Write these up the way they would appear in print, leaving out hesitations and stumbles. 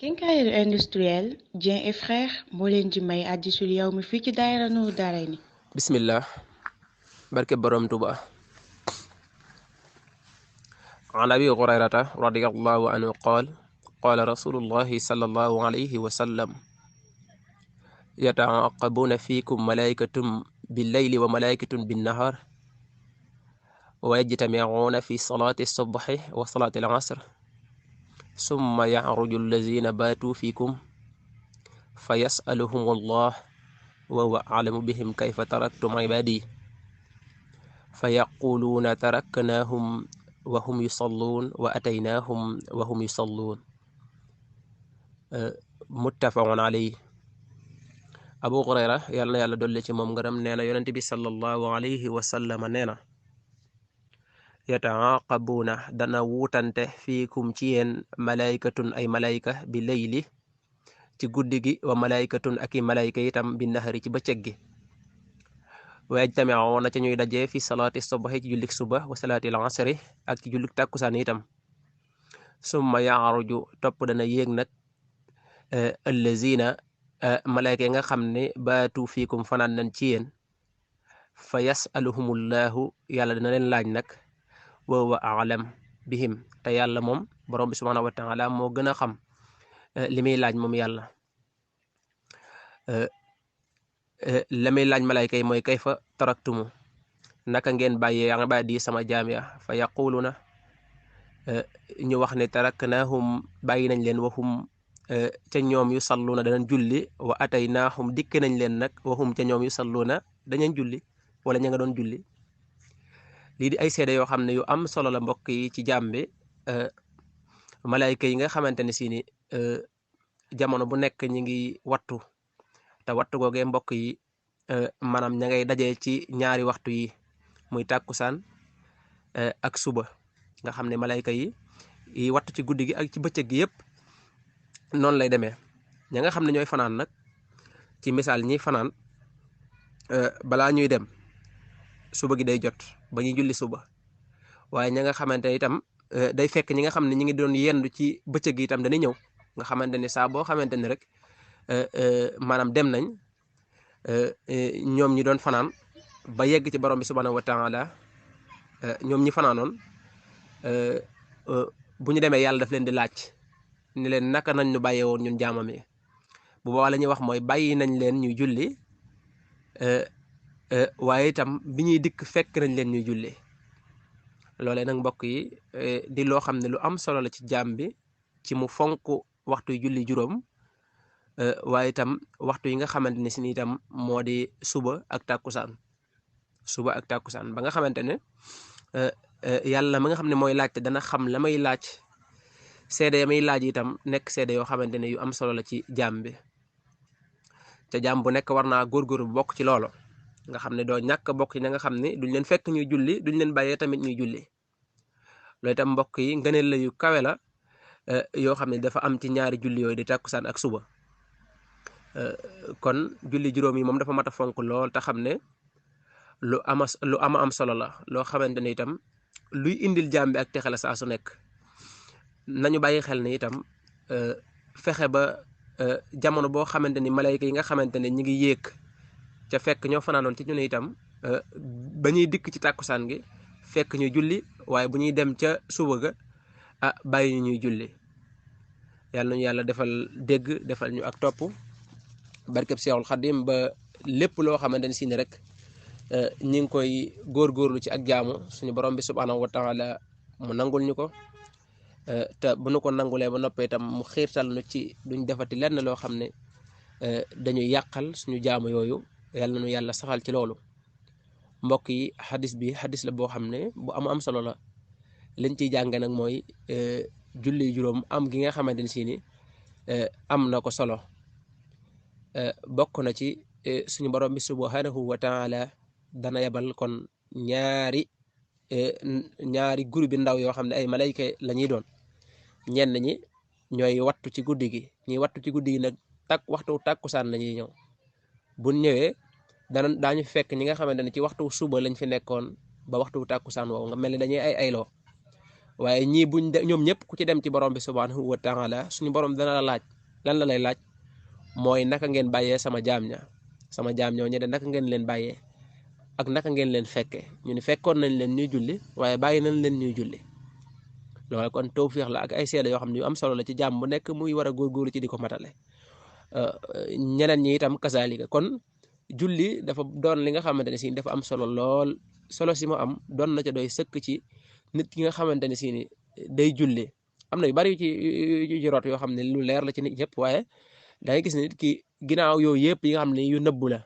Quincaillerie industrielle Dieng et Frères moo leen di may Hadisul Yawmi fii ci daayira Nuuru Daarayni. bismillah barke borom Tuuba. an abi hurayrata radiyallahu anhu qaala rasulullahi sallallahu alayhi wa sallam yataaqabuuna fiikum malaa'ikatun billayli wa malaa'ikatun binnahar wa yajtamicuuna fi salaati subhi wa salaati al-asr summa yacruju allazina baatuu fiikum fa yasaluhum allah wa huwa aclamu bihim kayfa taraktum cibaadi fa yaquluuna taraknaahum wa hum yusalluun wa ataynaahum wa hum yusalluun muttafaqun alayhi. Abu Hurayra yàlla na yàlla dolli ci moom ngërëm nee na yonent bi sallallahu alayhi wa sallam nee na yataaqabuuna dana wuutante fiikum ci yéen malaykatun ay malayka bi layli ci guddi gi wa malaykatun ak i malayka itam bi nahari ci bëccëg gi wa yajtamiuuna ca ñuy dajee fi salaati subahi ci jullik suba wa salaati al asri ak ci jullik tàkkusaan itam summa yaaruju topp dana yéeg nag allazina malayka yi nga xam ne baatu fiikum fanaan nañ ci yéen fa yasaluhumullahu yàlla dina leen laaj nag wa huwa a'lam bihim te yàlla moom borom bi subhanahu wa taala moo gën a xam li muy laaj moom yàlla la muy laaj malayka yi mooy kayfa taraktumu naka ngeen bàyyee ibaadi sama jaam ya fa yaquluna ñu wax ne taraknaahum bàyyi nañ leen waxum ca ñoom yu salluuna danañ julli wa ataynaahum dikk nañ leen nag waxum ca ñoom yu salluuna dañañ julli wala ña nga doon julli. lii di ay seede yoo xam ne yu am solo la mbokk yi ci jaam bi malayka yi nga xamante ne si ni jamono bu nekk ñi ngi wattu te wattu googee mbokk yi maanaam ña ngay dajee ci ñaari waxtu yi muy tàkkusaan ak suba nga xam ne malayka yi wattu ci guddi gi ak ci bëccëg gi yëpp noonu lay demee. ña nga xam ne ñooy fanaan nag ci misaal ñi fanaan balaa ñuy dem suba gi day jot ba ñuy julli suba waaye ña nga xamante ne itam day fekk ñi nga xam ne ñi ngi doon yendu ci bëccëg gi itam dañuy ñëw nga xamante ne saa boo xamante ne rek maanaam dem nañ ñoom ñi doon fanaan ba yegg ci borom bi subhanahu wa taala ñoom ñi fanaanoon bu ñu demee yàlla daf leen di laaj ni leen naka nañ ñu bàyyee woon ñun jaamam yi bu boobaa la ñuy wax mooy bàyyi nañ leen ñuy julli waaye itam bi ñuy dikk fekk nañ leen ñuy julli. loolee nag mbokk yi di loo xam ne lu am solo la ci jaam bi ci mu fonk waxtu yu julli juróom waaye itam waxtu yi nga xamante ne si ni itam moo di suba ak tàkkusaan ba nga xamante ne yàlla ma nga xam ne mooy laajte dana xam la may laaj seede ya may laaj itam nekk seede yoo xamante ne yu am solo la ci jaam bi te jaam bu nekk war naa góorgóorlu bu bokk ci loolu nga xam ne doo ñàkk bokk ci ña nga xam ne duñ leen fekk ñuy julli duñ leen bàyyee tamit ñuy julli loolu itam mbokk yi ngëneel la yu kawe la yoo xam ne dafa am ci ñaari julli yooyu di tàkkusaan ak suba kon julli juróom yi moom dafa mat a fonk lool te xam ne lu ama am solo la loo xamante ne itam luy indil jaam bi ak texe la saa su nekk. nañu bàyyi xel ne itam fexe ba jamono boo xamante ni malayka yi nga xamante ne ñi ngi yéeg ca fekk ñoo fanaanoon ci ñu ne itam ba ñuy dikk ci tàkkusaan gi fekk ñu julli waaye bu ñuy dem ca suba ga bàyyi ñu ñuy julli. yàlla nañu yàlla defal dégg defal ñu ak topp barkeb Seexul Xadim ba lépp loo xamante ne si ne rek ñi ngi koy góorgóorlu ci ak jaamu suñu borom bi subhaanahu wa taala mu nangul ñu ko te bu nu ko nangulee ba noppee itam mu xiirtal nu ci duñ defati lenn loo xam ne dañuy yàqal suñu jaamu yooyu yàlla nañu yàlla saxal ci loolu. mbokk yi xadis bi xadis la boo xam ne bu am solo la liñ ciy jànge nag mooy julli juróom am gi nga xamante ne si ni am na ko solo bokk na ci suñu borom bi subhanahu wa taala dana yebal kon ñaari groupe bi ndaw yoo xam ne ay malayka la ñuy doon ñenn ñi ñooy wattu ci guddi gi ñuy wattu ci guddi gi nag waxtu tàkkusaan la ñuy ñëw bu ñëwee daañu fekk ñi nga xamante ne ci waxtu suba lañ fi nekkoon ba waxtu tàkkusaan woowu nga mel ni dañuy ay ayloo waaye ñii ñoom ñëpp ku ci dem ci borom bi subhanahu wa taala suñu borom dana la laaj lan la lay laaj mooy naka ngeen bàyyee sama jaam ñoo ñe de naka ngeen leen bàyyee ak naka ngeen leen fekke ñu ni fekkoon nañ leen ñuy julli waaye bàyyi nañ leen ñuy julli loolu kon tawfiix la ak ay seede yoo xam ne yu am solo la ci jaam bu nekk muy war a góorgóorlu ci di ko matale ñeneen ñi itam kasaalika kon julli dafa doon li nga xamante ne si dafa am solo lool solo si mu am doon na ca doy sëkk ci nit ki nga xamante ne si ni day julli am na yu bari yu ci root yoo xam ne lu leer la ci nit ñëpp waaye da ngay gis ne nit ki ginnaaw yooyu yëpp yi nga xam ne yu nëbbu la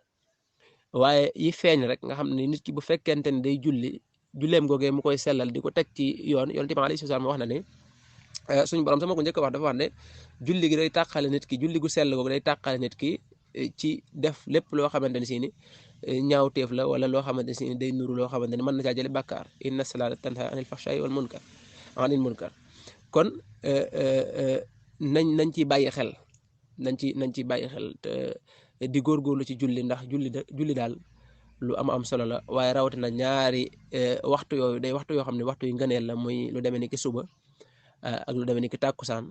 waaye yi feeñ rek nga xam ne nit ki bu fekkente ne day julli julleem googee mu koy sellal di ko teg ci yoon Yonent bi alayhi salaam wax na ne suñu borom sama ko njëkk wax dafa wax ne julli gi day tàqale nit ki julli gu sell googu day tàqale nit ki ci def lépp loo xamante ne si ni ñaawteef la wala loo xamante ne si ni day nuru loo xamante ne mën na caa jële bàkkaar inna salaata tanha anil fahshaa'i wal munkar kon nañ ci bàyyi xel nañ ci bàyyi xel te di góorgóorlu ci julli ndax julli daal lu am solo la waaye rawatina ñaari waxtu yooyu day waxtu yoo xam ne waxtu yu ngëneel la muy lu demee ni ki suba ak lu demee ni ki tàkkusaan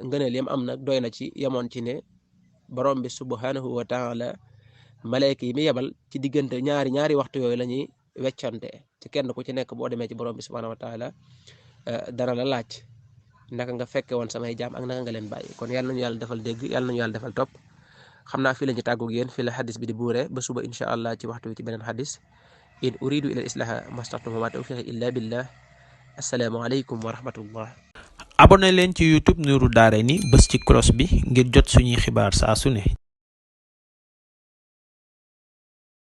ngëneel yam am nag doy na ci yemoon ci ne borom bi subhanahu wa taala malayka yi mi yebal ci diggante ñaari waxtu yooyu la ñuy weccante ci kenn ku ci nekk boo demee ci borom bi subhanahu wa taala dana la laaj naka nga fekke woon samay jaam ak naka nga leen bàyyi kon yàlla nañu yàlla defal dégg yàlla nañu yàlla defal topp xam naa fii la ñu tàggu yéen fii la xadis bi di buure ba suba insha allah ci waxtu wi ci beneen xadis in uridu ila al islaha mastata'tu wa ma tawfiqi illa billah assalaamu aleykum wa rahmatullah abonné leen ci YouTube Nourou Darayni bës ci cloche bi ngir jot suñuy xibaar saa su ne